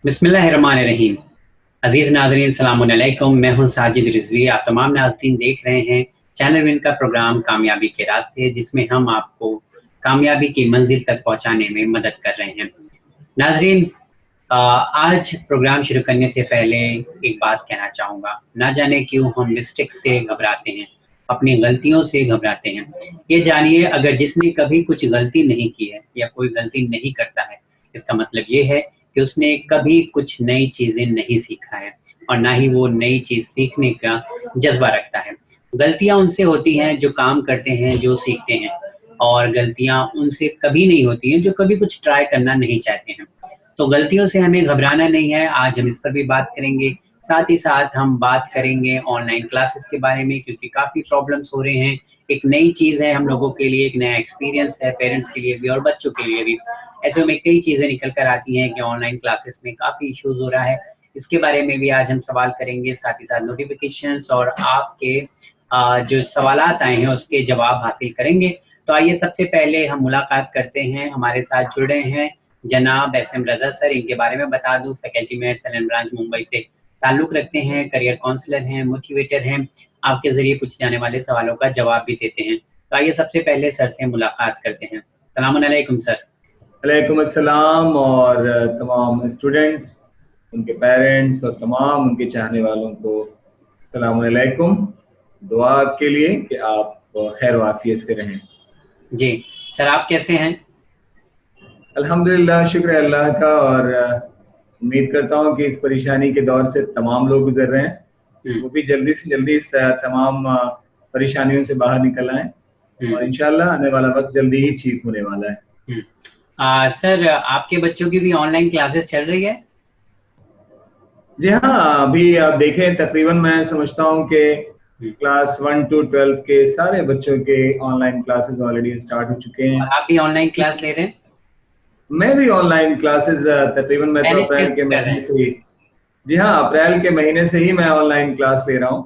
बिस्मिल्लाहिर्रहमानिर्रहीम। अजीज नाजरीन सलामुअलैकुम, मैं हूं साजिद रिजवी। आप तमाम नाजरीन देख रहे हैं चैनल विन का प्रोग्राम कामयाबी के रास्ते, जिसमें हम आपको कामयाबी की मंजिल तक पहुंचाने में मदद कर रहे हैं। नाजरीन, आज प्रोग्राम शुरू करने से पहले एक बात कहना चाहूँगा। ना जाने क्यों हम मिस्टेक से घबराते हैं, अपनी गलतियों से घबराते हैं। ये जानिए, अगर जिसने कभी कुछ गलती नहीं की है या कोई गलती नहीं करता है, इसका मतलब ये है कि उसने कभी कुछ नई चीज़ें नहीं सीखा है और ना ही वो नई चीज़ सीखने का जज़्बा रखता है। गलतियाँ उनसे होती हैं जो काम करते हैं, जो सीखते हैं, और गलतियाँ उनसे कभी नहीं होती हैं जो कभी कुछ ट्राई करना नहीं चाहते हैं। तो गलतियों से हमें घबराना नहीं है। आज हम इस पर भी बात करेंगे। साथ ही साथ हम बात करेंगे ऑनलाइन क्लासेस के बारे में, क्योंकि काफ़ी प्रॉब्लम्स हो रहे हैं। एक नई चीज़ है हम लोगों के लिए, एक नया एक्सपीरियंस है पेरेंट्स के लिए भी और बच्चों के लिए भी। ऐसे में कई चीज़ें निकल कर आती हैं कि ऑनलाइन क्लासेस में काफ़ी इश्यूज़ हो रहा है। इसके बारे में भी आज हम सवाल करेंगे, साथ ही साथ नोटिफ़िकेशंस और आपके जो सवालात आए हैं उसके जवाब हासिल करेंगे। तो आइए सबसे पहले हम मुलाकात करते हैं। हमारे साथ जुड़े हैं जनाब एसएम रज़ा सर। इनके बारे में बता दूँ, फैकल्टी में एसएलएम ब्रांच मुंबई से ताल्लुक़ रखते हैं, करियर काउंसलर हैं, मोटिवेटर हैं, आपके ज़रिए पूछे जाने वाले सवालों का जवाब भी देते हैं। तो आइए सबसे पहले सर से मुलाकात करते हैं। सलामुन अलैकुम सर। वालेकुम अस्सलाम। और तमाम स्टूडेंट, उनके पेरेंट्स और तमाम उनके चाहने वालों को सलाम अलैकुम। दुआ आपके लिए कि आप खैर वाफियत से रहें। जी, सर आप कैसे हैं? अल्हम्दुलिल्लाह, शुक्र है अल्लाह का। और उम्मीद करता हूँ कि इस परेशानी के दौर से तमाम लोग गुजर रहे हैं, हुँ, वो भी जल्दी से जल्दी इस तमाम परेशानियों से बाहर निकल आएँ। हुँ, और इंशाल्लाह आने वाला वक्त जल्दी ही ठीक होने वाला है। हुँ। सर आपके बच्चों की भी ऑनलाइन क्लासेस चल रही है? जी हाँ, अभी आप देखें तकरीबन मैं समझता हूँ कि हुँ, क्लास 1 to 12 के सारे बच्चों के ऑनलाइन क्लासेस ऑलरेडी स्टार्ट हो चुके हैं। और आप भी ऑनलाइन क्लास ले रहे हैं? मैं भी ऑनलाइन क्लासेस तकरीबन मैं तो मैनेज अप्रैल कैसे के कर रहे महीने हैं? से ही, जी हाँ, अप्रैल के महीने से ही मैं ऑनलाइन क्लास ले रहा हूँ।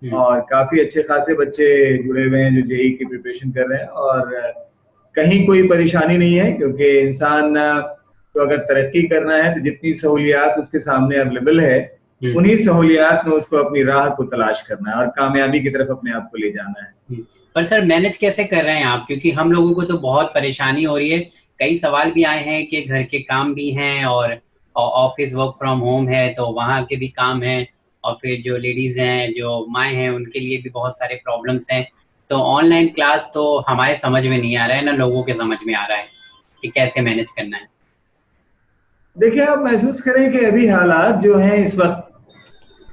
हुँ, और काफ़ी अच्छे खासे बच्चे जुड़े हुए हैं जो जेई की प्रिपरेशन कर रहे हैं। और कहीं कोई परेशानी नहीं है, क्योंकि इंसान को अगर तरक्की करना है तो जितनी सहूलियात उसके सामने अवेलेबल है, हुँ, उन्हीं सहूलियात में उसको अपनी राह को तलाश करना है और कामयाबी की तरफ अपने आप को ले जाना है। हुँ। पर सर मैनेज कैसे कर रहे हैं आप? क्योंकि हम लोगों को तो बहुत परेशानी हो रही है। कई सवाल भी आए हैं कि घर के काम भी हैं और ऑफ़िस वर्क फ्रॉम होम है, तो वहाँ के भी काम हैं, और फिर जो लेडीज़ हैं, जो माएँ हैं, उनके लिए भी बहुत सारे प्रॉब्लम्स हैं। तो ऑनलाइन क्लास तो हमारे समझ में नहीं आ रहा है, ना लोगों के समझ में आ रहा है कि कैसे मैनेज करना है। देखिए, आप महसूस करें कि अभी हालात जो हैं इस वक्त,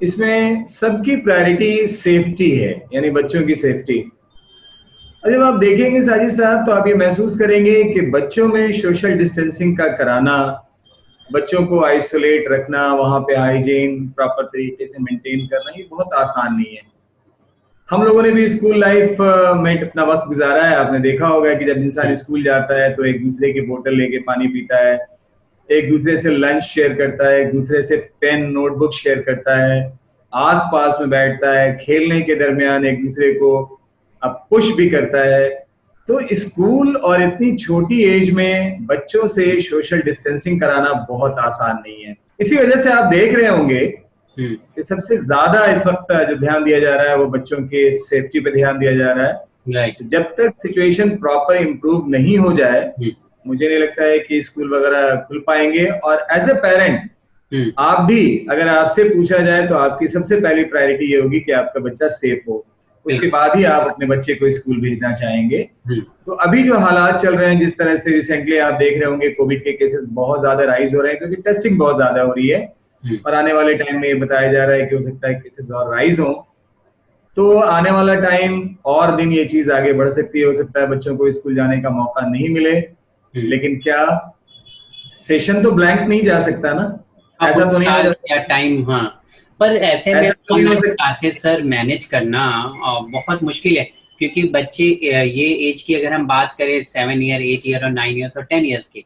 इसमें सबकी प्रायोरिटी सेफ्टी है, यानी बच्चों की सेफ्टी। और जब आप देखेंगे साजिद साहब, तो आप ये महसूस करेंगे कि बच्चों में सोशल डिस्टेंसिंग का कराना, बच्चों को आइसोलेट रखना, वहाँ पे हाइजीन प्रॉपर तरीके से मेंटेन करना, ये बहुत आसान नहीं है। हम लोगों ने भी स्कूल लाइफ में अपना वक्त गुजारा है। आपने देखा होगा कि जब इंसान हुँ, स्कूल जाता है तो एक दूसरे की बोतल लेके पानी पीता है, एक दूसरे से लंच शेयर करता है, एक दूसरे से पेन नोटबुक शेयर करता है, आस पास में बैठता है, खेलने के दरमियान एक दूसरे को अब पुश भी करता है। तो स्कूल और इतनी छोटी एज में बच्चों से सोशल डिस्टेंसिंग कराना बहुत आसान नहीं है। इसी वजह से आप देख रहे होंगे हुँ, कि सबसे ज्यादा इस वक्त जो ध्यान दिया जा रहा है वो बच्चों के सेफ्टी पे ध्यान दिया जा रहा है। राइट। तो जब तक सिचुएशन प्रॉपर इम्प्रूव नहीं हो जाए, हुँ, मुझे नहीं लगता है कि स्कूल वगैरह खुल पाएंगे। और एज ए पेरेंट, हुँ, आप भी, अगर आपसे पूछा जाए तो आपकी सबसे पहली प्रायोरिटी ये होगी कि आपका बच्चा सेफ हो। उसके बिल्कुल। बाद ही आप अपने बच्चे को स्कूल भेजना चाहेंगे। हुँ, तो अभी जो हालात चल रहे हैं, जिस तरह से रिसेंटली आप देख रहे होंगे कोविड के केसेस बहुत ज्यादा राइज हो रहे हैं, क्योंकि टेस्टिंग बहुत ज्यादा हो रही है। हुँ, और आने वाले टाइम में ये बताया जा रहा है कि हो सकता है केसेस और राइज हो। तो आने वाला टाइम और दिन ये चीज आगे बढ़ सकती है। हो सकता है बच्चों को स्कूल जाने का मौका नहीं मिले। हुँ। लेकिन क्या सेशन तो ब्लैंक नहीं जा सकता ना? हाँ, ऐसा पूरा तो नहीं हो साल जा या टाइम, हाँ। पर ऐसे में ऐसा तो नहीं हो ऑनलाइन सकता। क्लासेस सर मैनेज करना बहुत मुश्किल है, क्योंकि बच्चे ये एज की अगर हम बात करें 7 ईयर, 8 ईयर और 9 ईयर्स और 10 ईयर्स की,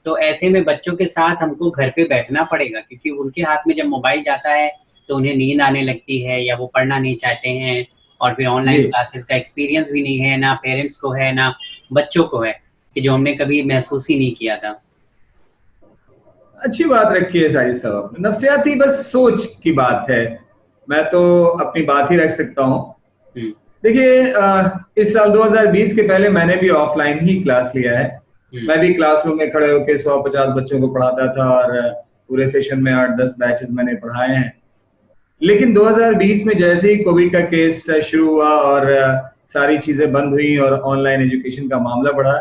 तो ऐसे में बच्चों के साथ हमको घर पे बैठना पड़ेगा, क्योंकि उनके हाथ में जब मोबाइल जाता है तो उन्हें नींद आने लगती है या वो पढ़ना नहीं चाहते हैं, और फिर जी, ऑनलाइन क्लासेस का एक्सपीरियंस भी नहीं है, ना पेरेंट्स को है, ना बच्चों को है, कि जो हमने कभी महसूस ही नहीं किया था। अच्छी बात रखी है साजिद साहब आपने। नफ्सियाती बस सोच की बात है, मैं तो अपनी बात ही रख सकता हूँ। हम्म। देखिए इस साल 2020 के पहले मैंने भी ऑफलाइन ही क्लास लिया है। मैं भी क्लासरूम में खड़े होकर 150 बच्चों को पढ़ाता था और पूरे सेशन में 8-10 बैचेस मैंने पढ़ाए हैं। लेकिन 2020 में जैसे ही कोविड का केस शुरू हुआ और सारी चीजें बंद हुई और ऑनलाइन एजुकेशन का मामला बढ़ा,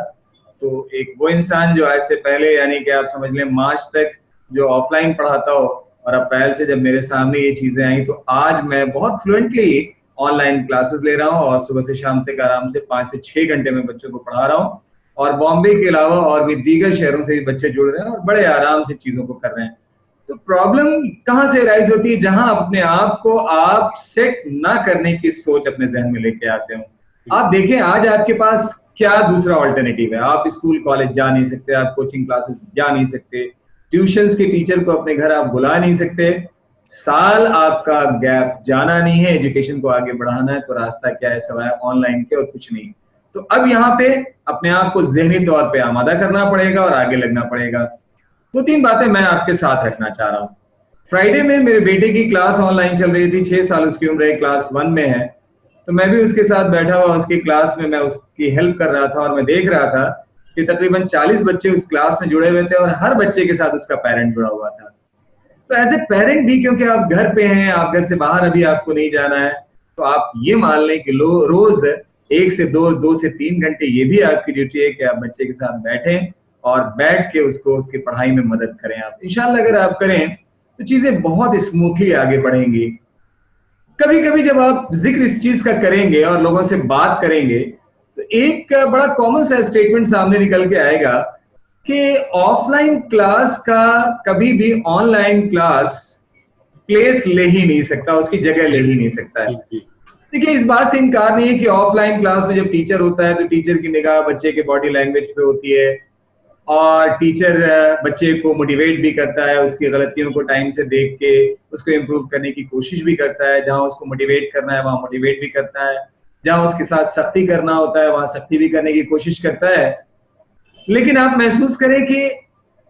तो एक वो इंसान जो आज से पहले यानी कि आप समझ लें मार्च तक जो ऑफलाइन पढ़ाता हो, और अप्रैल से जब मेरे सामने ये चीजें आई तो आज मैं बहुत फ्लुएंटली ऑनलाइन क्लासेस ले रहा हूँ और सुबह से शाम तक आराम से 5 से 6 घंटे में बच्चों को पढ़ा रहा हूँ। और बॉम्बे के अलावा और भी दीगर शहरों से भी बच्चे जुड़ रहे हैं और बड़े आराम से चीजों को कर रहे हैं। तो प्रॉब्लम कहाँ से राइज होती है? जहां अपने आप को आप सेट ना करने की सोच अपने जहन में लेके आते हो। आप देखें आज आपके पास क्या दूसरा ऑल्टरनेटिव है? आप स्कूल कॉलेज जा नहीं सकते, आप कोचिंग क्लासेस जा नहीं सकते, ट्यूशंस के टीचर को अपने घर आप बुला नहीं सकते, साल आपका गैप जाना नहीं है, एजुकेशन को आगे बढ़ाना है, तो रास्ता क्या है सवाए ऑनलाइन के और कुछ नहीं। तो अब यहाँ पे अपने आप को जहनी तौर पे आमादा करना पड़ेगा और आगे लगना पड़ेगा। 2-3 बातें मैं आपके साथ रखना चाह रहा हूँ। फ्राइडे में मेरे बेटे की क्लास ऑनलाइन चल रही थी, 6 साल उसकी उम्र है, क्लास 1 में है। तो मैं भी उसके साथ बैठा हुआ उसकी क्लास में मैं उसकी हेल्प कर रहा था और मैं देख रहा था कि तकरीबन 40 बच्चे उस क्लास में जुड़े हुए थे और हर बच्चे के साथ उसका पेरेंट जुड़ा हुआ था। तो ऐसे पेरेंट भी, क्योंकि आप घर पे हैं, आप घर से बाहर अभी आपको नहीं जाना है, तो आप ये मान लें कि रोज 1 से 2 से 3 घंटे ये भी आपकी ड्यूटी है कि आप बच्चे के साथ बैठें और बैठ के उसको उसकी पढ़ाई में मदद करें। आप इंशाल्लाह अगर आप करें तो चीजें बहुत स्मूथली आगे बढ़ेंगी। कभी कभी जब आप जिक्र इस चीज का करेंगे और लोगों से बात करेंगे तो एक बड़ा कॉमन सा स्टेटमेंट सामने निकल के आएगा कि ऑफलाइन क्लास का कभी भी ऑनलाइन क्लास प्लेस ले ही नहीं सकता, उसकी जगह ले ही नहीं सकता है। देखिए इस बात से इनकार नहीं है कि ऑफलाइन क्लास में जब टीचर होता है तो टीचर की निगाह बच्चे के बॉडी लैंग्वेज पे होती है और टीचर बच्चे को मोटिवेट भी करता है, उसकी गलतियों को टाइम से देख के उसको इम्प्रूव करने की कोशिश भी करता है, जहां उसको मोटिवेट करना है वहां मोटिवेट भी करता है, जहां उसके साथ सख्ती करना होता है वहां सख्ती भी करने की कोशिश करता है। लेकिन आप महसूस करें कि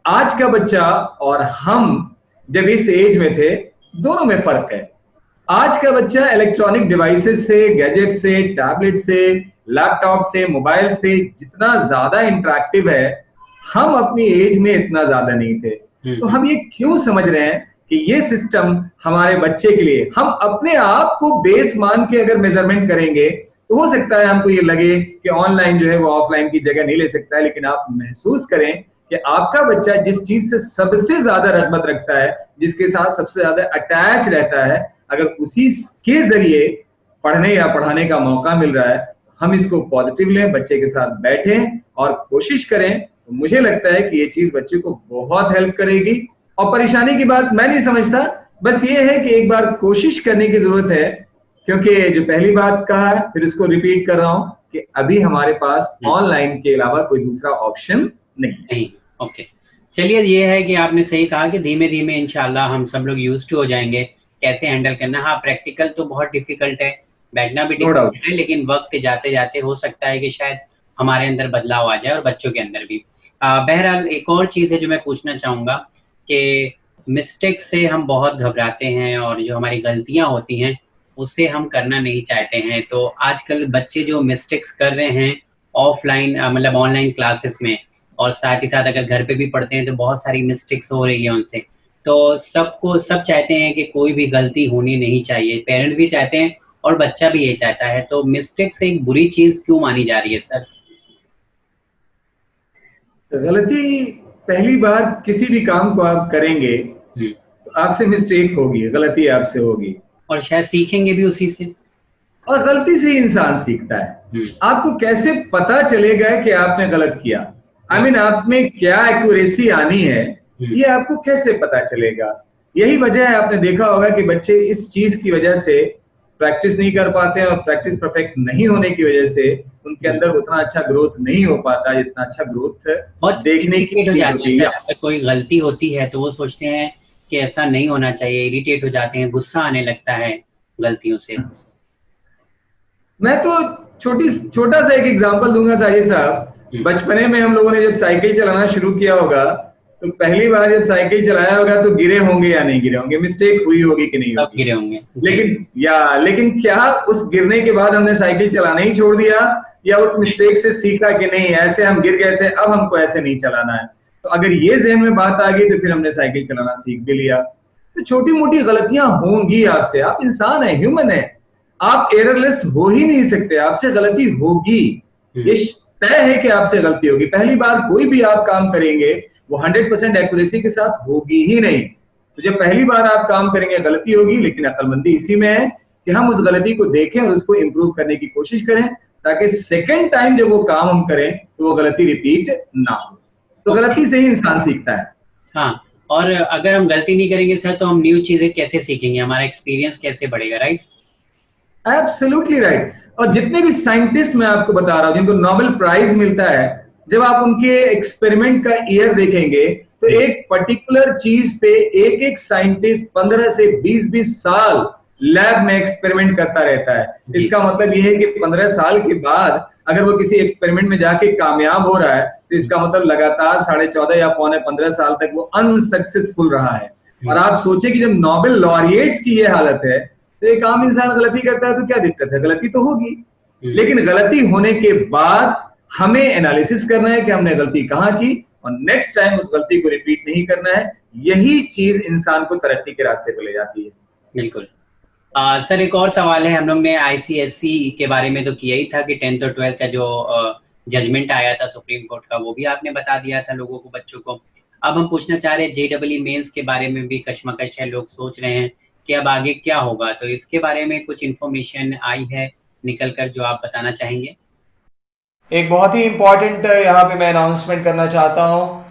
आज का बच्चा और हम जब इस एज में थे दोनों में फर्क है। आज का बच्चा इलेक्ट्रॉनिक डिवाइसेस से, गैजेट से, टैबलेट से, लैपटॉप से, मोबाइल से जितना ज्यादा इंटरेक्टिव है, हम अपनी एज में इतना ज्यादा नहीं थे। तो हम ये क्यों समझ रहे हैं कि ये सिस्टम हमारे बच्चे के लिए, हम अपने आप को बेस मान के अगर मेजरमेंट करेंगे तो हो सकता है हमको ये लगे कि ऑनलाइन जो है वो ऑफलाइन की जगह नहीं ले सकता है। लेकिन आप महसूस करें कि आपका बच्चा जिस चीज से सबसे ज्यादा रगबत रखता है, जिसके साथ सबसे ज्यादा अटैच रहता है, अगर उसी के जरिए पढ़ने या पढ़ाने का मौका मिल रहा है, हम इसको पॉजिटिव लें, बच्चे के साथ बैठें और कोशिश करें, तो मुझे लगता है कि ये चीज बच्चे को बहुत हेल्प करेगी। और परेशानी की बात मैं नहीं समझता, बस ये है कि एक बार कोशिश करने की जरूरत है, क्योंकि जो पहली बात कहा है फिर इसको रिपीट कर रहा हूं कि अभी हमारे पास ऑनलाइन के अलावा कोई दूसरा ऑप्शन नहीं। ओके, चलिए ये है कि आपने सही कहा कि धीमे धीमे इंशाल्लाह हम सब लोग यूज्ड टू हो जाएंगे कैसे हैंडल करना। हाँ, प्रैक्टिकल तो बहुत डिफिकल्ट है, बैठना भी डिफिकल्ट है, लेकिन वक्त जाते जाते हो सकता है कि शायद हमारे अंदर बदलाव आ जाए और बच्चों के अंदर भी। बहरहाल एक और चीज़ है जो मैं पूछना चाहूँगा कि मिस्टेक से हम बहुत घबराते हैं और जो हमारी गलतियाँ होती हैं उससे हम करना नहीं चाहते हैं। तो आजकल बच्चे जो मिस्टेक्स कर रहे हैं ऑफलाइन मतलब ऑनलाइन क्लासेस में, और साथ ही साथ अगर घर पे भी पढ़ते हैं तो बहुत सारी मिस्टेक्स हो रही है उनसे। तो सब चाहते हैं कि कोई भी गलती होनी नहीं चाहिए, पेरेंट्स भी चाहते हैं और बच्चा भी ये चाहता है। तो मिस्टेक से एक बुरी चीज क्यों मानी जा रही है सर? गलती, पहली बार किसी भी काम को आप करेंगे तो आपसे मिस्टेक होगी, गलती आपसे होगी और शायद सीखेंगे भी उसी से, और गलती से ही इंसान सीखता है। आपको कैसे पता चलेगा कि आपने गलत किया? आई मीन आप में क्या एक्यूरेसी आनी है, ये आपको कैसे पता चलेगा? यही वजह है, आपने देखा होगा कि बच्चे इस चीज की वजह से प्रैक्टिस नहीं कर पाते हैं और प्रैक्टिस परफेक्ट नहीं होने की वजह से उनके अंदर उतना अच्छा ग्रोथ नहीं हो पाता जितना अच्छा ग्रोथ देखने की हो जाती है। अगर कोई गलती होती है तो वो सोचते हैं कि ऐसा नहीं होना चाहिए, इरिटेट हो जाते हैं, गुस्सा आने लगता है गलतियों से। मैं तो छोटा सा एक एग्जांपल दूंगा साहिद साहब। बचपने में हम लोगों ने जब साइकिल चलाना शुरू किया होगा तो पहली बार जब साइकिल चलाया होगा तो गिरे होंगे या नहीं गिरे होंगे, मिस्टेक हुई होगी कि नहीं होगी, गिरे होंगे। लेकिन क्या उस गिरने के बाद हमने साइकिल चलाना ही छोड़ दिया, या उस मिस्टेक से सीखा कि नहीं ऐसे हम गिर गए थे, अब हमको ऐसे नहीं चलाना है। तो अगर ये ज़हन में बात आ गई तो फिर हमने साइकिल चलाना सीख भी लिया। तो छोटी मोटी गलतियां होंगी आपसे, आप इंसान है, ह्यूमन है, आप एररलेस हो ही नहीं सकते, आपसे गलती होगी, ये तय है कि आपसे गलती होगी। पहली बार कोई भी आप काम करेंगे वो 100% एक्यूरेसी के साथ होगी ही नहीं। तो जब पहली बार आप काम करेंगे गलती होगी, लेकिन अक्लमंदी इसी में है कि हम उस गलती को देखें और उसको इंप्रूव करने की कोशिश करें, ताकि सेकंड टाइम जब वो काम हम करें तो वो गलती रिपीट ना हो। तो गलती से ही इंसान सीखता है। हाँ, और अगर हम गलती नहीं करेंगे सर तो हम न्यू चीजें कैसे सीखेंगे, हमारा एक्सपीरियंस कैसे बढ़ेगा, राइट? Absolutely right. और जितने भी साइंटिस्ट मैं आपको बता रहा हूं जिनको नोबेल प्राइज मिलता है, जब आप उनके एक्सपेरिमेंट का ईयर देखेंगे तो एक पर्टिकुलर चीज पे एक एक साइंटिस्ट 15 से 20-20 साल लैब में एक्सपेरिमेंट करता रहता है। इसका मतलब यह है कि 15 साल के बाद अगर वो किसी एक्सपेरिमेंट में जाके कामयाब हो रहा है तो इसका मतलब लगातार 14.5 या पौने 15 साल तक वो अनसक्सेसफुल रहा है। और आप सोचे कि जब नोबेल लॉरिएट्स की ये हालत है तो एक आम इंसान गलती करता है तो क्या दिक्कत है, गलती तो होगी, लेकिन गलती होने के बाद हमें एनालिसिस करना है कि हमने गलती कहाँ की और नेक्स्ट टाइम उस गलती को रिपीट नहीं करना है। यही चीज इंसान को तरक्की के रास्ते पर ले जाती है। बिल्कुल। सर एक और सवाल है, हम लोग ने आईसीएसई के बारे में तो किया ही था कि 10th और 12th का जो जजमेंट आया था सुप्रीम कोर्ट का, वो भी आपने बता दिया था लोगों को, बच्चों को। अब हम पूछना चाह रहे हैं जेईई मेंस के बारे में भी कश्मकश है, लोग सोच रहे हैं कि अब आगे क्या होगा, तो इसके बारे में कुछ इन्फॉर्मेशन आई है निकल कर जो आप बताना चाहेंगे? एक बहुत ही इम्पॉर्टेंट यहाँ पे मैं अनाउंसमेंट करना चाहता हूँ।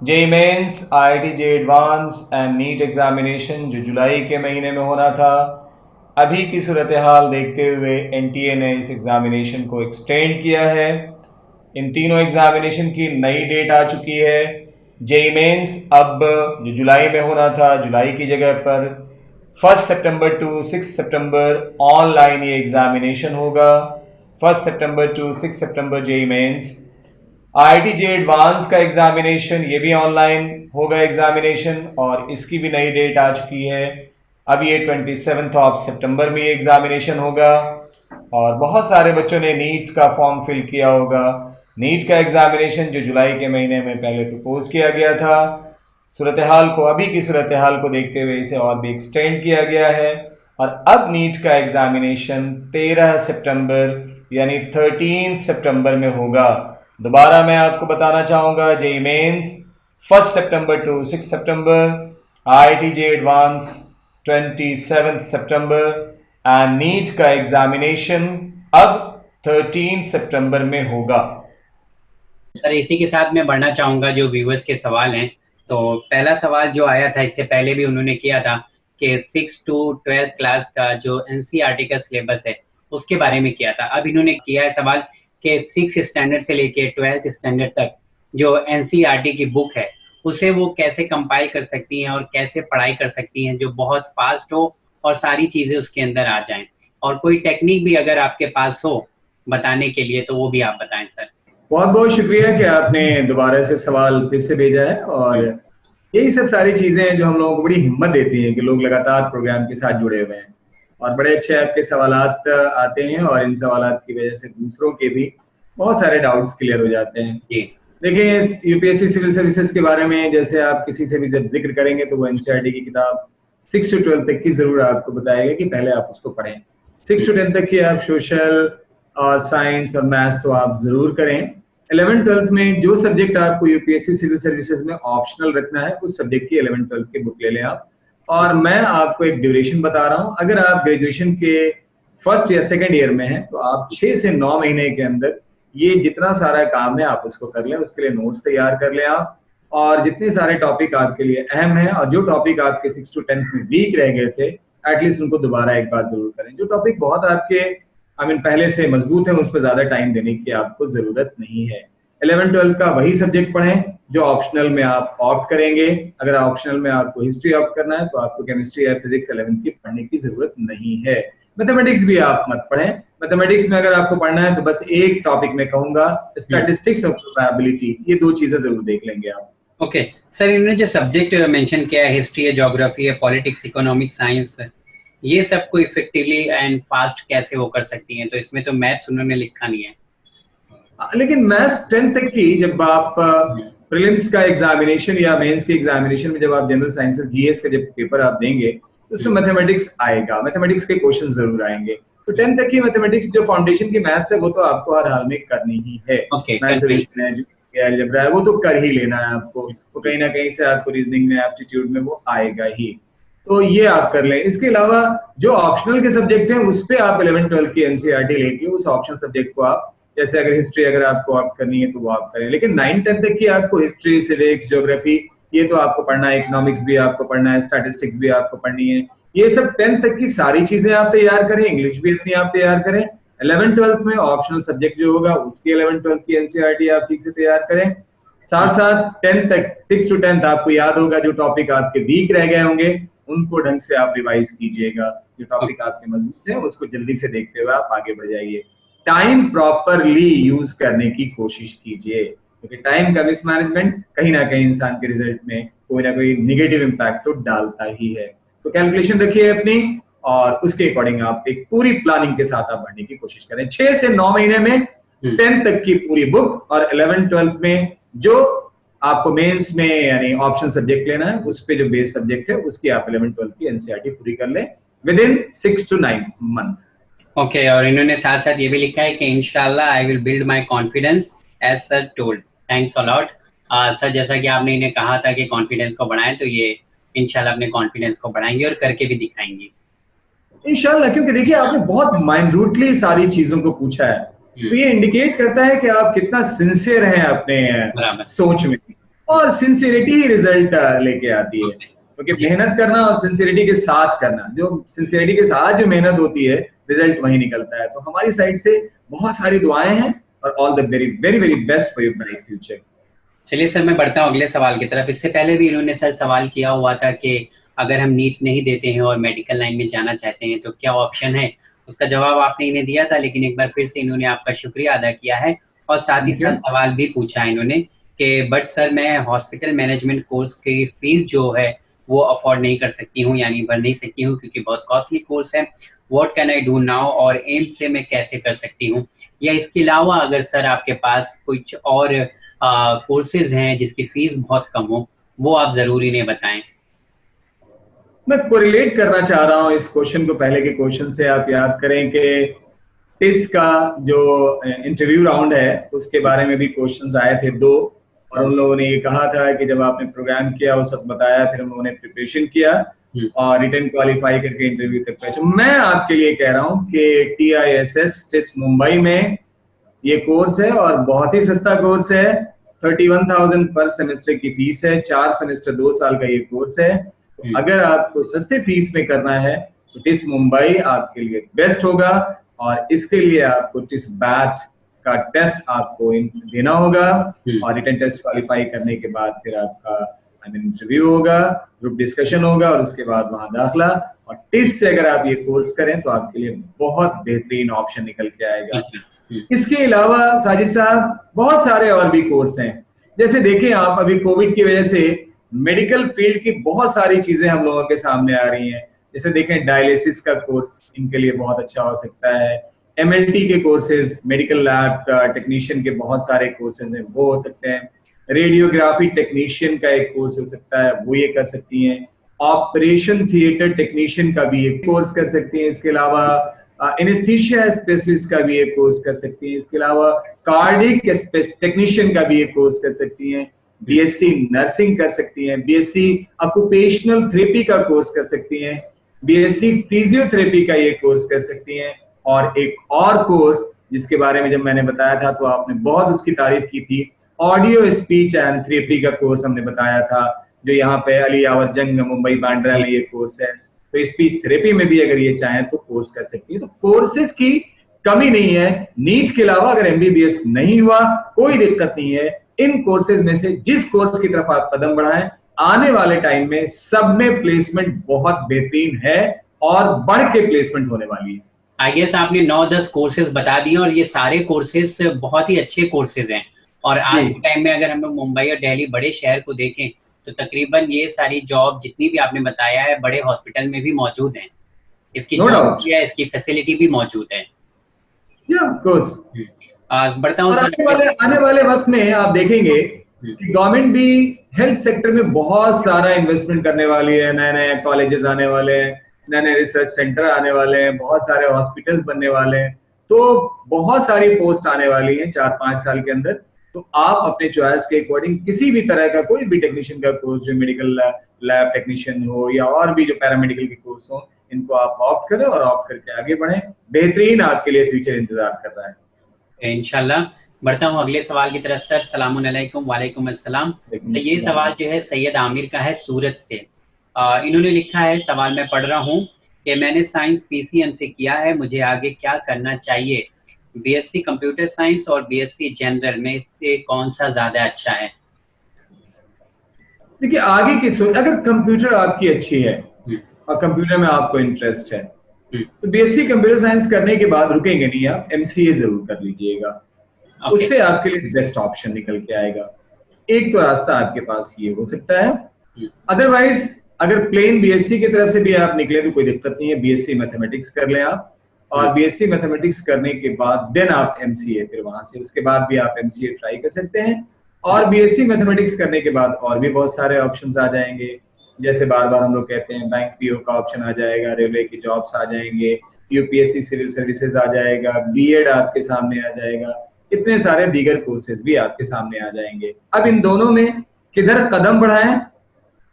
JEE Mains, IIT JEE advance and NEET examination जो जुलाई के महीने में होना था, अभी की सूरत हाल देखते हुए एनटीए ने इस एग्जामिनेशन को एक्सटेंड किया है। इन तीनों एग्जामिनेशन की नई डेट आ चुकी है। जेईई मेंस अब जो जुलाई में होना था, जुलाई की जगह पर 1 सितंबर टू 6 सितंबर ऑनलाइन ये एग्जामिनेशन होगा। 1 सितंबर टू 6 सितंबर JEE Mains. IIT JEE advance का एग्जामिनेशन ये भी ऑनलाइन होगा एग्जामिनेशन, और इसकी भी नई डेट आ चुकी है। अब ये 27 सितंबर में ये एग्जामिनेशन होगा। और बहुत सारे बच्चों ने नीट का फॉर्म फिल किया होगा। नीट का एग्जामिनेशन जो जुलाई के महीने में पहले प्रपोज किया गया था, सूरत हाल को, अभी की सूरत हाल को देखते हुए इसे और भी एक्सटेंड किया गया है। और अब नीट का एग्जामिनेशन 13 सितंबर यानी 13 सितंबर में होगा। दोबारा मैं आपको बताना चाहूँगा, जेईई मेंस 1 सितंबर टू 6 सितंबर, आईआईटी जेईई एडवांस 27 सितंबर एंड नीट का एग्जामिनेशन अब 13 सितंबर में होगा। सर इसी के साथ मैं बढ़ना चाहूँगा जो व्यूअर्स के सवाल हैं। तो पहला सवाल जो आया था, इससे पहले भी उन्होंने किया था कि 6 to 12th क्लास का जो एनसीईआरटी का सिलेबस है उसके बारे में किया था। अब इन्होंने किया है सवाल कि 6 स्टैंडर्ड से लेके 12th स्टैंडर्ड तक जो एनसीईआरटी की बुक है उसे वो कैसे कंपाइल कर सकती हैं और कैसे पढ़ाई कर सकती हैं जो बहुत फास्ट हो और सारी चीज़ें उसके अंदर आ जाएं, और कोई टेक्निक भी अगर आपके पास हो बताने के लिए तो वो भी आप बताएं सर। बहुत बहुत शुक्रिया कि आपने दोबारा से सवाल फिर से भेजा है। और यही सब सारी चीजें हैं जो हम लोगों को बड़ी हिम्मत देती हैं कि लोग लगातार प्रोग्राम के साथ जुड़े हुए हैं और बड़े अच्छे आपके सवालात आते हैं और इन सवालात की वजह से दूसरों के भी बहुत सारे डाउट्स क्लियर हो जाते हैं। देखिए, यूपीएससी सिविल सर्विसेज के बारे में जैसे आप किसी से भी जब जिक्र करेंगे तो वो एनसीईआरटी की किताब 6 to 12 तक की जरूर आपको बताएगा कि पहले आप उसको पढ़ें। 6 to 10 तक की आप सोशल और साइंस और मैथ्स तो आप जरूर करें। 11th-12th में जो सब्जेक्ट आपको यूपीएससी सिविल सर्विसेज में ऑप्शनल रखना है उस सब्जेक्ट की 11th-12th की बुक ले लें आप। और मैं आपको एक ड्यूरेशन बता रहा हूँ, अगर आप ग्रेजुएशन के फर्स्ट या सेकेंड ईयर में हैं तो आप 6 से 9 महीने के अंदर ये जितना सारा काम है आप उसको कर लें। उसके लिए नोट्स तैयार कर लें आप, और जितने सारे टॉपिक आपके लिए अहम हैं और जो टॉपिक आपके 6 to 10th में वीक रह गए थे एटलीस्ट उनको दोबारा एक बार जरूर करें। जो टॉपिक बहुत आपके पहले से मजबूत है उस पर ज्यादा टाइम देने की आपको जरूरत नहीं है। 11th-12th का वही सब्जेक्ट पढ़ें जो ऑप्शनल में आप ऑप्ट करेंगे। अगर ऑप्शनल में आपको हिस्ट्री ऑप्ट करना है तो आपको केमिस्ट्री या फिजिक्स 11th की पढ़ने की जरूरत नहीं है। मैथमेटिक्स भी आप मत पढ़ें। मैथमेटिक्स में अगर आपको पढ़ना है तो बस एक टॉपिक में कहूंगा, स्टैटिस्टिक्स और प्रोबेबिलिटी, ये 2 चीजें जरूर देख लेंगे आप। ओके सर, इन्होंने जो सब्जेक्ट मेंशन किया है, हिस्ट्री है, ज्योग्राफी है, पॉलिटिक्स, इकोनॉमिक साइंस, ये सब को इफेक्टिवली एंड फास्ट कैसे वो कर सकती हैं? तो इसमें तो मैथ्स उन्होंने लिखा नहीं है। लेकिन मैथ्स 10th तक की, जब आप प्रीलिम्स का एग्जामिनेशन या मेंस के एग्जामिनेशन में जब आप जनरल साइंसेस जीएस का जब पेपर आप देंगे तो उसमें मैथमेटिक्स आएगा, मैथमेटिक्स के क्वेश्चन जरूर आएंगे। तो 10th तक की मैथमेटिक्स जो फाउंडेशन की मैथ्स है वो तो आपको हर हाल में करनी ही है। ओके, मैथमेटिक्स है, अलजेब्रा है, वो तो कर ही लेना है आपको, तो कहीं ना कहीं से आपको रीजनिंग में, एप्टीट्यूड में वो आएगा ही। तो ये आप कर लें। इसके अलावा जो ऑप्शनल के सब्जेक्ट हैं उस पे आप 11th-12th की एनसीईआरटी लेके उस ऑप्शनल सब्जेक्ट को आप, जैसे अगर हिस्ट्री अगर आपको ऑप्ट करनी है तो वो आप करें, लेकिन 9th-10th तक की आपको हिस्ट्री, सिविक्स, ज्योग्राफी ये तो आपको पढ़ना है, इकोनॉमिक्स भी आपको पढ़ना है, स्टैटिस्टिक्स भी आपको पढ़नी है। ये सब 10th तक की सारी चीजें आप तैयार करें, इंग्लिश भी अपनी आप तैयार करें। 11th-12th में ऑप्शनल सब्जेक्ट जो होगा उसकी 11th-12th की एनसीईआरटी आप ठीक से तैयार करें। साथ साथ 10th तक, 6 to 10th आपको याद होगा जो टॉपिक आपके वीक रह गए होंगे उनको ढंग से आप रिवाइज कीजिएगा, जो टॉपिक आपके मजबूत है उसको जल्दी से देखते हुए आप आगे बढ़ जाइए। टाइम प्रॉपरली यूज करने की कोशिश कीजिए, क्योंकि टाइम का मिसमैनेजमेंट कहीं ना कहीं इंसान के रिजल्ट में कोई ना कोई निगेटिव इम्पैक्ट तो डालता ही है। तो कैलकुलेशन रखिए अपनी और उसके अकॉर्डिंग आप एक पूरी प्लानिंग के साथ आप बढ़ने की कोशिश करें। 6 से 9 महीने में 10th तक की पूरी बुक और 11th-12th में जो आपको मेंस में यानी ऑप्शन सब्जेक्ट लेना है उस पे जो बेस सब्जेक्ट है उसकी आप 11th-12th की एनसीईआरटी पूरी कर लें with in 6 to 9 month. Okay, और इन्होंने साथ साथ ये भी लिखा है कि इंशाल्लाह I will build my confidence as sir told. Thanks a lot sir, जैसा कि आपने इन्हें कहा था कि कॉन्फिडेंस को बढ़ाएं, तो ये इंशाल्लाह अपने कॉन्फिडेंस को बढ़ाएंगे और करके भी दिखाएंगे इंशाल्लाह। क्योंकि देखिए आपने बहुत माइन्यूटली सारी चीजों को पूछा है, तो ये इंडिकेट करता है कि आप कितना सिंसियर हैं अपने सोच में, और सिंसियरिटी ही रिजल्ट लेके आती है। क्योंकि मेहनत करना और सिंसियरिटी के साथ करना, जो सिंसियरिटी के साथ जो मेहनत होती है रिजल्ट वही निकलता है। तो हमारी साइड से बहुत सारी दुआएं हैं और all the very very very best for your bright future. चलिए सर, मैं बढ़ता हूँ अगले सवाल की तरफ। इससे पहले भी इन्होंने सर सवाल किया हुआ था कि अगर हम नीट नहीं देते हैं और मेडिकल लाइन में जाना चाहते हैं तो क्या ऑप्शन है। उसका जवाब आपने इन्हें दिया था, लेकिन एक बार फिर से इन्होंने आपका शुक्रिया अदा किया है और साथ ही साथ सवाल भी पूछा है इन्होंने कि बट सर मैं हॉस्पिटल मैनेजमेंट कोर्स की फीस जो है वो अफोर्ड नहीं कर सकती हूँ, यानी भर नहीं सकती हूँ क्योंकि बहुत कॉस्टली कोर्स है। What can I do now, और एम से मैं कैसे कर सकती हूँ, या इसके अलावा अगर सर आपके पास कुछ और कोर्सेज हैं जिसकी फीस बहुत कम हो वो आप जरूर इन्हें बताएं। मैं कोरिलेट करना चाह रहा हूं इस क्वेश्चन को पहले के क्वेश्चन से। आप याद करें कि टिस का जो इंटरव्यू राउंड है उसके बारे में भी क्वेश्चंस आए थे 2, और उन लोगों ने ये कहा था कि जब आपने प्रोग्राम किया उस वक्त बताया, फिर हम लोगों ने प्रिपरेशन किया और रिटर्न क्वालिफाई करके इंटरव्यू तक पहुंचे। मैं आपके लिए कह रहा हूं कि TISS टिस मुंबई में ये कोर्स है और बहुत ही सस्ता कोर्स है। 31,000 पर सेमेस्टर की फीस है, 4 सेमेस्टर 2 साल का ये कोर्स है। तो अगर आपको सस्ते फीस में करना है तो टिस मुंबई आपके लिए बेस्ट होगा, और इसके लिए आपको टिस बैट का टेस्ट आपको देना होगा और रिटन टेस्ट क्वालिफाई करने के बाद फिर आपका इंटरव्यू होगा, ग्रुप डिस्कशन होगा और उसके बाद वहां दाखिला। और टिस से अगर आप ये कोर्स करें तो आपके लिए बहुत बेहतरीन ऑप्शन निकल के आएगा। इसके अलावा साजिद साहब बहुत सारे और भी कोर्स हैं। जैसे देखें आप, अभी कोविड की वजह से मेडिकल फील्ड की बहुत सारी चीजें हम लोगों के सामने आ रही हैं। जैसे देखें डायलिसिस का कोर्स इनके लिए बहुत अच्छा हो सकता है, MLT के कोर्सेज, मेडिकल लैब टेक्नीशियन के बहुत सारे कोर्सेज हैं वो हो सकते हैं, रेडियोग्राफी टेक्नीशियन का एक कोर्स हो सकता है वो ये कर सकती हैं, ऑपरेशन थिएटर टेक्नीशियन का भी एक कोर्स कर सकती हैं। इसके अलावा एनेस्थीसिया स्पेशलिस्ट का भी एक कोर्स कर सकती हैं। इसके अलावा कार्डियक टेक्नीशियन का भी एक कोर्स कर सकती हैं, BSc नर्सिंग कर सकती हैं, BSc ऑक्यूपेशनल थेरेपी का कोर्स कर सकती हैं, BSc फिजियोथेरेपी का ये कोर्स कर सकती हैं। और एक और कोर्स जिसके बारे में जब मैंने बताया था तो आपने बहुत उसकी तारीफ की थी, ऑडियो स्पीच एंड थेरेपी का कोर्स हमने बताया था, जो यहाँ पे अली यावर जंग मुंबई बांद्रा में ये कोर्स है। तो स्पीच थेरेपी में भी अगर ये चाहें तो कोर्स कर सकती है। तो कोर्सेज की कमी नहीं है। नीट के अलावा अगर MBBS नहीं हुआ कोई दिक्कत नहीं है, इन कोर्सेज में से जिस कोर्स की तरफ आप कदम बढ़ाएं, आने वाले टाइम में सब में प्लेसमेंट बहुत बेहतरीन है और बढ़ के प्लेसमेंट होने वाली है। आई गेस आपने 9-10 कोर्सेज बता दिए और ये सारे कोर्सेज बहुत ही अच्छे कोर्सेज हैं और आज के टाइम में अगर हम लोग मुंबई और दिल्ली बड़े शहर को देखें तो तकरीबन ये सारी जॉब जितनी भी आपने बताया है बड़े हॉस्पिटल में भी मौजूद हैं, इसकी No जॉब doubt. या इसकी फैसिलिटी भी मौजूद है। Yeah, of course. बढ़ता हूँ और सर। आने वाले वक्त में आप देखेंगे कि गवर्नमेंट भी हेल्थ सेक्टर में बहुत सारा इन्वेस्टमेंट करने वाली है, नए नए कॉलेजेस आने वाले हैं, नए नए रिसर्च सेंटर आने वाले हैं, बहुत सारे हॉस्पिटल्स बनने वाले हैं, तो बहुत सारी पोस्ट आने वाली हैं 4-5 साल के अंदर। तो आप अपने चॉइस के अकॉर्डिंग किसी भी तरह का कोई भी टेक्नीशियन का कोर्स, जो मेडिकल लैब टेक्नीशियन हो या और भी जो पैरामेडिकल के कोर्स हो, इनको आप ऑप्ट करें और ऑप्ट करके आगे बढ़ें। बेहतरीन आपके लिए फ्यूचर इंतजार कर रहा है इंशाल्लाह। बढ़ता हूँ अगले सवाल की तरफ सर। सलामुन अलैकुम। वालेकुम अस्सलाम। तो ये सवाल जो है सैयद आमिर का है सूरत से। इन्होंने लिखा है, सवाल मैं पढ़ रहा हूँ कि मैंने साइंस पीसीएम से किया है, मुझे आगे क्या करना चाहिए? बीएससी कंप्यूटर साइंस और बीएससी जनरल में से कौन सा ज्यादा अच्छा है? देखिए, आगे की सोच, अगर कंप्यूटर आपकी अच्छी है और कंप्यूटर में आपको इंटरेस्ट है तो बीएससी कंप्यूटर साइंस करने के बाद रुकेंगे नहीं, आप एमसीए जरूर कर लीजिएगा। उससे आपके लिए बेस्ट ऑप्शन निकल के आएगा। एक तो रास्ता आपके पास ये हो सकता है। अदरवाइज अगर प्लेन बीएससी की तरफ से भी आप निकले तो कोई दिक्कत नहीं है, बीएससी मैथमेटिक्स कर लें आप, और बीएससी मैथमेटिक्स करने के बाद देन आप एमसीए, फिर वहां से उसके बाद भी आप एमसीए ट्राई कर सकते हैं। और बीएससी मैथमेटिक्स करने के बाद और भी बहुत सारे ऑप्शंस आ जाएंगे, जैसे बार बार हम लोग कहते हैं बैंक पीओ का ऑप्शन आ जाएगा, रेलवे की जॉब्स आ जाएंगे, यूपीएससी सिविल सर्विसेज आ जाएगा, बीएड आपके सामने आ जाएगा, इतने सारे दीगर कोर्सेज भी आपके सामने आ जाएंगे। अब इन दोनों में किधर कदम बढ़ाएं,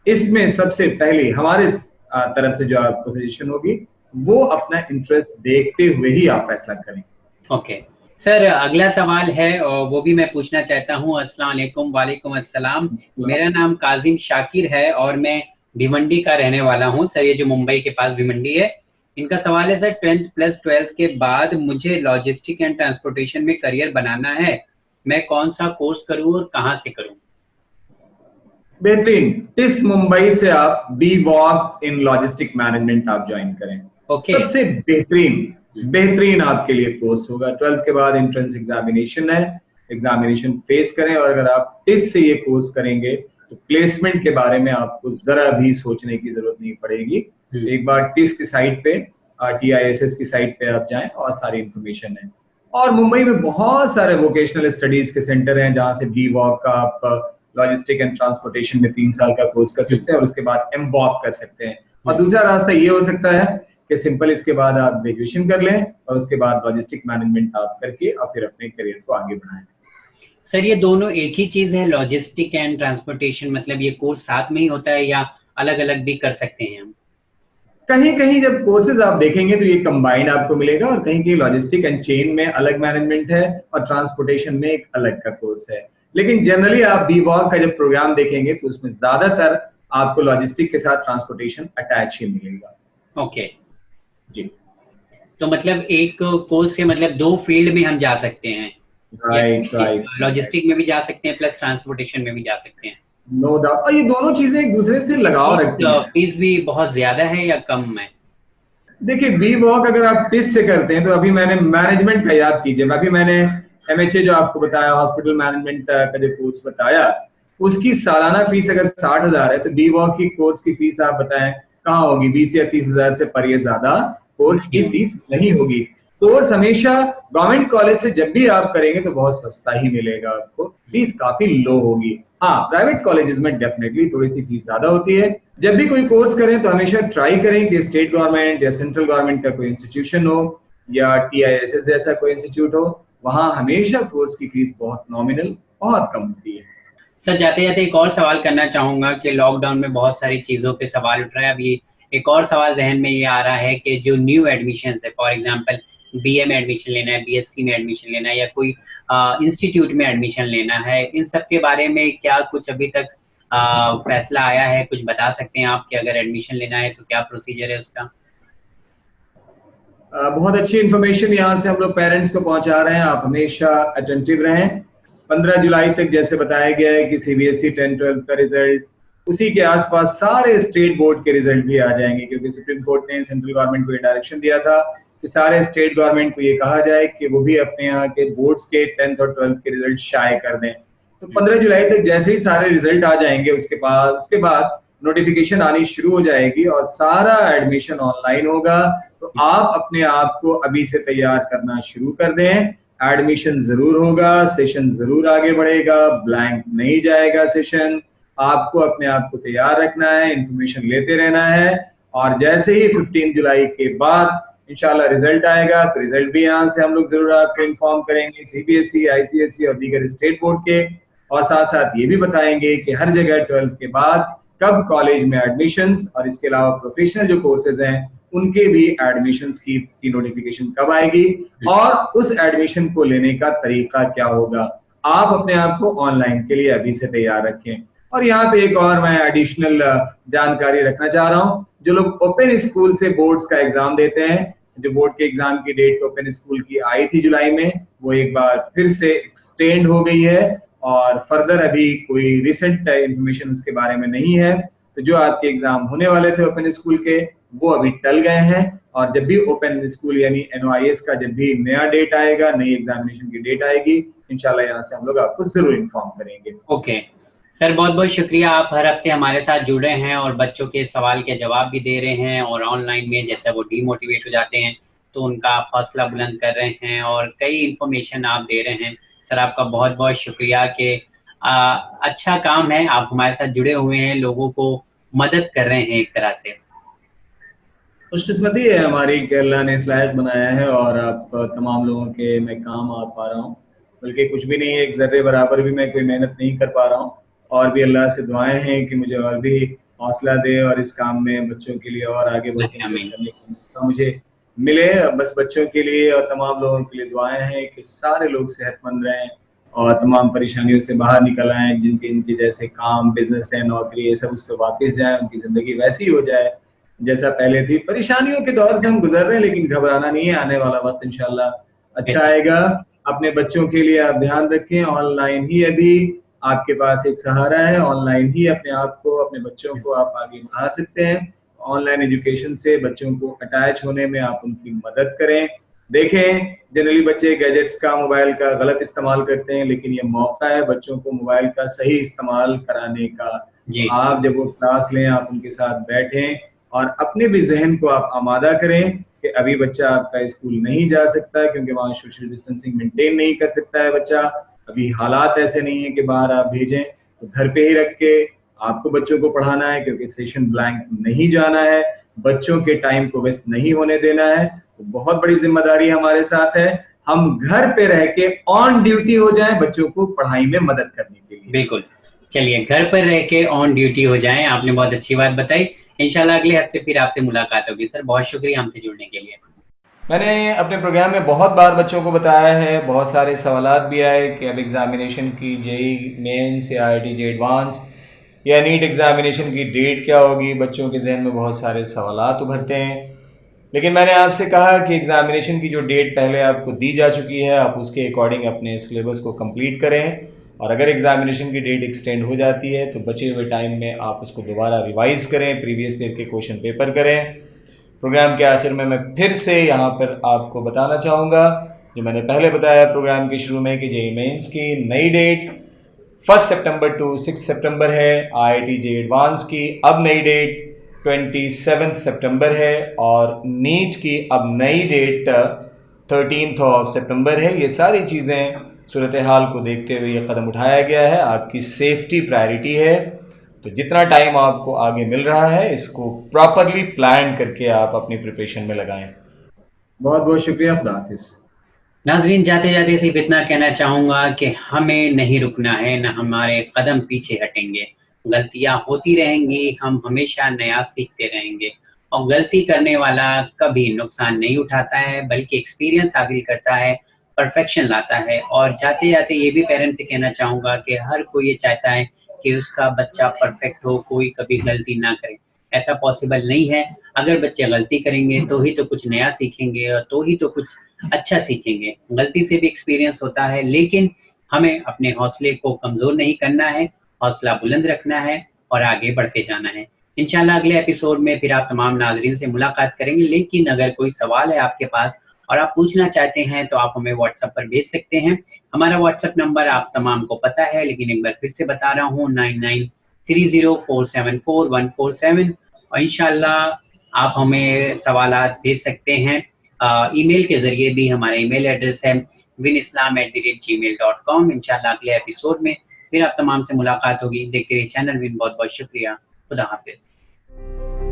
इसमें सबसे पहले हमारे तरफ से जो आपको सजेशन होगी वो अपना इंटरेस्ट देखते हुए ही आप फैसला करें। ओके सर, अगला सवाल है और वो भी मैं पूछना चाहता हूँ। अस्सलाम वालेकुम। वालेकुम अस्सलाम। मेरा नाम काजिम शाकिर है और मैं भिवंडी का रहने वाला हूँ सर, ये जो मुंबई के पास भिवंडी है। इनका सवाल है सर, 10th प्लस 12th के बाद मुझे लॉजिस्टिक एंड ट्रांसपोर्टेशन में करियर बनाना है, मैं कौन सा कोर्स करूँ और कहाँ से करूँ? बेहतरीन, टिस मुंबई से आप B Voc in logistic management आप ज्वाइन करें। सबसे बेहतरीन आपके लिए कोर्स होगा। 12th के बाद एंट्रेंस एग्जामिनेशन है, एग्जामिनेशन फेस करें, और अगर आप टिस से ये कोर्स करेंगे तो प्लेसमेंट के बारे में आपको जरा भी सोचने की जरूरत नहीं पड़ेगी। एक बार टिस की साइट पे, TISS की साइट पे आप जाएं और सारी इंफॉर्मेशन है। और मुंबई में बहुत सारे वोकेशनल स्टडीज के सेंटर हैं जहां से बी वॉक का आप लॉजिस्टिक एंड ट्रांसपोर्टेशन में 3 साल का कोर्स कर सकते हैं और उसके बाद एम वॉक कर सकते हैं। और दूसरा रास्ता ये हो सकता है कि सिंपल इसके बाद आप ग्रेजुएशन कर लें और उसके बाद लॉजिस्टिक मैनेजमेंट आप करके और फिर अपने करियर को आगे बढ़ाएं। सर, ये दोनों एक ही चीज है, लॉजिस्टिक एंड ट्रांसपोर्टेशन, मतलब ये कोर्स साथ में ही होता है या अलग अलग भी कर सकते हैं हम? कहीं कहीं जब कोर्सेज आप देखेंगे तो ये कंबाइंड आपको मिलेगा, और कहीं कहीं लॉजिस्टिक एंड चेन में अलग मैनेजमेंट है और ट्रांसपोर्टेशन में एक अलग का कोर्स है। लेकिन जनरली आप बी वॉक का जब प्रोग्राम देखेंगे तो उसमें ज्यादातर आपको लॉजिस्टिक के साथ ट्रांसपोर्टेशन अटैच ही मिलेगा। ओके जी, तो मतलब एक कोर्स से मतलब 2 फील्ड में हम जा सकते हैं। राइट। लॉजिस्टिक में भी जा सकते हैं प्लस ट्रांसपोर्टेशन में भी जा सकते हैं। No doubt. और ये दोनों चीजें एक दूसरे से लगाव रखती हैं। फीस भी बहुत ज्यादा है या कम है? देखिए, बी वॉक अगर आप टिस से करते हैं तो अभी मैंने मैनेजमेंट का याद कीजिए, अभी मैंने MHA जो आपको बताया, हॉस्पिटल मैनेजमेंट का जो कोर्स बताया, उसकी सालाना फीस अगर 60,000 है तो बी वॉक की कोर्स की फीस आप बताएं कहाँ होगी? 20 या 30,000 से पर ईयर ज्यादा कोर्स की फीस नहीं होगी। कोर्स हमेशा गवर्नमेंट कॉलेज से जब भी आप करेंगे तो बहुत सस्ता ही मिलेगा आपको, फीस काफी लो होगी। हाँ, प्राइवेट कॉलेजेस में डेफिनेटली थोड़ी सी फीस ज्यादा होती है। जब भी कोई कोर्स करें तो हमेशा ट्राई करें कि स्टेट गवर्नमेंट या सेंट्रल गवर्नमेंट का कोई इंस्टीट्यूशन हो या TISS जैसा कोई इंस्टीट्यूट हो, वहां हमेशा कोर्स की फीस बहुत नॉमिनल, बहुत कम होती है। सर, जाते जाते एक और सवाल करना चाहूंगा कि लॉकडाउन में बहुत सारी चीजों पे सवाल उठ रहा है। अभी एक और सवाल जहन में ये आ रहा है कि जो न्यू एडमिशन है, फॉर एग्जांपल BA में एडमिशन लेना है, BSc में एडमिशन लेना है या कोई इंस्टीट्यूट में एडमिशन लेना है, इन सब के बारे में क्या कुछ अभी तक फैसला आया है? कुछ बता सकते हैं आप कि अगर एडमिशन लेना है तो क्या प्रोसीजर है उसका? बहुत अच्छी इन्फॉर्मेशन यहाँ से हम लोग पेरेंट्स को पहुंचा रहे हैं, आप हमेशा अटेंटिव रहें। 15 जुलाई तक जैसे बताया गया है कि CBSE 10-12 का रिजल्ट, उसी के आसपास सारे स्टेट बोर्ड के रिजल्ट भी आ जाएंगे, क्योंकि सुप्रीम कोर्ट ने सेंट्रल गवर्नमेंट को ये डायरेक्शन दिया था कि सारे स्टेट गवर्नमेंट को ये कहा जाए कि वो भी अपने यहाँ के बोर्ड्स के 10th और 12th के रिजल्ट शाये कर दें। तो 15 जुलाई तक जैसे ही सारे रिजल्ट आ जाएंगे उसके बाद नोटिफिकेशन आनी शुरू हो जाएगी और सारा एडमिशन ऑनलाइन होगा। तो आप अपने आप को अभी से तैयार करना शुरू कर दें। एडमिशन जरूर होगा, सेशन जरूर आगे बढ़ेगा, ब्लैंक नहीं जाएगा सेशन। आपको अपने आप को तैयार रखना है, इंफॉर्मेशन लेते रहना है और जैसे ही 15 जुलाई के बाद इंशाल्लाह रिजल्ट आएगा तो रिजल्ट भी यहाँ से हम लोग जरूर आपको इन्फॉर्म करेंगे, सीबीएसई, आईसीएसई और दीगर स्टेट बोर्ड के। और साथ साथ ये भी बताएंगे कि हर जगह 12th के बाद कब कॉलेज में एडमिशंस और इसके अलावा प्रोफेशनल जो कोर्सेज हैं उनके भी एडमिशंस की नोटिफिकेशन कब आएगी और उस एडमिशन को लेने का तरीका क्या होगा। आप अपने आप को ऑनलाइन के लिए अभी से तैयार रखें। और यहाँ पे एक और मैं एडिशनल जानकारी रखना चाह रहा हूँ, जो लोग ओपन स्कूल से बोर्ड्स का एग्जाम देते हैं, जो बोर्ड के एग्जाम की डेट ओपन स्कूल की आई थी जुलाई में, वो एक बार फिर से एक्सटेंड हो गई है और फर्दर अभी कोई रिसेंट इंफॉर्मेशन उसके बारे में नहीं है। तो जो आपके एग्जाम होने वाले थे ओपन स्कूल के वो अभी टल गए हैं और जब भी ओपन स्कूल यानी NOIS का जब भी नया डेट आएगा, नई एग्जामिनेशन की डेट आएगी, इंशाल्लाह यहाँ से हम लोग आपको जरूर इन्फॉर्म करेंगे। ओके सर, बहुत बहुत शुक्रिया। आप हर हफ्ते हमारे साथ जुड़े हैं और बच्चों के सवाल के जवाब भी दे रहे हैं और ऑनलाइन में जैसे वो डीमोटिवेट हो जाते हैं तो उनका आप हौसला बुलंद कर रहे हैं और कई इन्फॉर्मेशन आप दे रहे हैं। सर आपका बहुत बहुत शुक्रिया कि अच्छा काम है, आप हमारे साथ जुड़े हुए हैं, लोगों को मदद कर रहे हैं एक तरह से। खुशकिस्मती है हमारी कि अल्लाह ने इस लायक बनाया है और आप तमाम लोगों के मैं काम आ पा रहा हूँ, बल्कि कुछ भी नहीं है, एक जर्रे बराबर भी मैं कोई मेहनत नहीं कर पा रहा हूँ। और भी अल्लाह से दुआएं हैं कि मुझे और भी हौसला दे और इस काम में बच्चों के लिए और आगे बढ़ने करने का मौका मुझे मिले। बस बच्चों के लिए और तमाम लोगों के लिए दुआएं हैं कि सारे लोग सेहतमंद रहें और तमाम परेशानियों से बाहर निकल आएँ। इनके जैसे काम, बिजनेस है, नौकरी, ये सब उस पर वापस जाए, उनकी जिंदगी वैसी हो जाए जैसा पहले थी। परेशानियों के दौर से हम गुजर रहे हैं लेकिन घबराना नहीं है, आने वाला वक्त इंशाल्लाह अच्छा आएगा। अपने बच्चों के लिए आप ध्यान रखें, ऑनलाइन ही अभी आपके पास एक सहारा है, ऑनलाइन ही अपने आप को, अपने बच्चों को आप आगे बढ़ा सकते हैं। ऑनलाइन एजुकेशन से बच्चों को अटैच होने में आप उनकी मदद करें। देखें जनरली बच्चे गैजेट्स का, मोबाइल का गलत इस्तेमाल करते हैं, लेकिन ये मौका है बच्चों को मोबाइल का सही इस्तेमाल कराने का। आप जब वो क्लास लें, आप उनके साथ बैठें और अपने भी जहन को आप आमादा करें कि अभी बच्चा आपका स्कूल नहीं जा सकता क्योंकि वहाँ सोशल डिस्टेंसिंग मेंटेन नहीं कर सकता है बच्चा, अभी हालात ऐसे नहीं है कि बाहर आप भेजें, तो घर पे ही रख के आपको बच्चों को पढ़ाना है क्योंकि सेशन ब्लैंक नहीं जाना है, बच्चों के टाइम को वेस्ट नहीं होने देना है। तो बहुत बड़ी जिम्मेदारी हमारे साथ है, हम घर पे रह के ऑन ड्यूटी हो जाएं बच्चों को पढ़ाई में मदद करने के लिए। बिल्कुल, चलिए घर पर रह के ऑन ड्यूटी हो जाएं। आपने बहुत अच्छी बात बताई। इंशाल्लाह अगले हफ्ते फिर आपसे मुलाकात होगी। सर बहुत शुक्रिया हमसे जुड़ने के लिए। मैंने अपने प्रोग्राम में बहुत बार बच्चों को बताया है, बहुत सारे सवालात भी आए कि अब एग्ज़ामिनेशन की जेई मेंस या IIT JEE एडवांस या नीट एग्ज़ामिनेशन की डेट क्या होगी। बच्चों के जहन में बहुत सारे सवालात उभरते हैं, लेकिन मैंने आपसे कहा कि एग्ज़ामिनेशन की जो डेट पहले आपको दी जा चुकी है, आप उसके अकॉर्डिंग अपने सिलेबस को कंप्लीट करें और अगर एग्ज़ामिनेशन की डेट एक्सटेंड हो जाती है तो बचे हुए टाइम में आप उसको दोबारा रिवाइज़ करें, प्रीवियस ईयर के क्वेश्चन पेपर करें। प्रोग्राम के आखिर में मैं फिर से यहाँ पर आपको बताना चाहूँगा जो मैंने पहले बताया प्रोग्राम के शुरू में कि जेई मेंस की नई डेट 1 सितंबर टू 6 सितंबर है, IIT JEE एडवांस की अब नई डेट 27 सितंबर है और नीट की अब नई डेट 13 सितंबर है। ये सारी चीज़ें सूरत हाल को देखते हुए ये कदम उठाया गया है। आपकी सेफ्टी प्रायोरिटी है, तो जितना टाइम आपको आगे मिल रहा है इसको प्रॉपरली प्लान करके आप अपनी प्रिपरेशन में लगाएं। बहुत बहुत शुक्रिया, खुदा हाफिज़। नाजरीन, जाते जाते सिर्फ इतना कहना चाहूँगा कि हमें नहीं रुकना है, न हमारे कदम पीछे हटेंगे। गलतियाँ होती रहेंगी, हम हमेशा नया सीखते रहेंगे और गलती करने वाला कभी नुकसान नहीं उठाता है बल्कि एक्सपीरियंस हासिल करता है, परफेक्शन लाता है। और जाते जाते ये भी पेरेंट्स से कहना चाहूँगा कि हर कोई ये चाहता है कि उसका बच्चा परफेक्ट हो, कोई कभी गलती ना करे। ऐसा पॉसिबल नहीं है। अगर बच्चे गलती करेंगे तो ही तो कुछ नया सीखेंगे और तो ही तो कुछ अच्छा सीखेंगे। गलती से भी एक्सपीरियंस होता है, लेकिन हमें अपने हौसले को कमज़ोर नहीं करना है, हौसला बुलंद रखना है और आगे बढ़ते जाना है। इंशाल्लाह अगले एपिसोड में फिर आप तमाम नाजरीन से मुलाकात करेंगे। लेकिन अगर कोई सवाल है आपके पास और आप पूछना चाहते हैं तो आप हमें व्हाट्सएप पर भेज सकते हैं। हमारा व्हाट्सएप नंबर आप तमाम को पता है, लेकिन एक बार फिर से बता रहा हूँ, 9930474147। और इंशाल्लाह आप हमें सवालात भेज सकते हैं ईमेल के ज़रिए भी। हमारा ईमेल एड्रेस है winislam@gmail.com। इंशाल्लाह अगले एपिसोड में फिर आप तमाम से मुलाकात होगी। देखते रहिए चैनल विन। बहुत बहुत शुक्रिया। खुदा हाफिज़।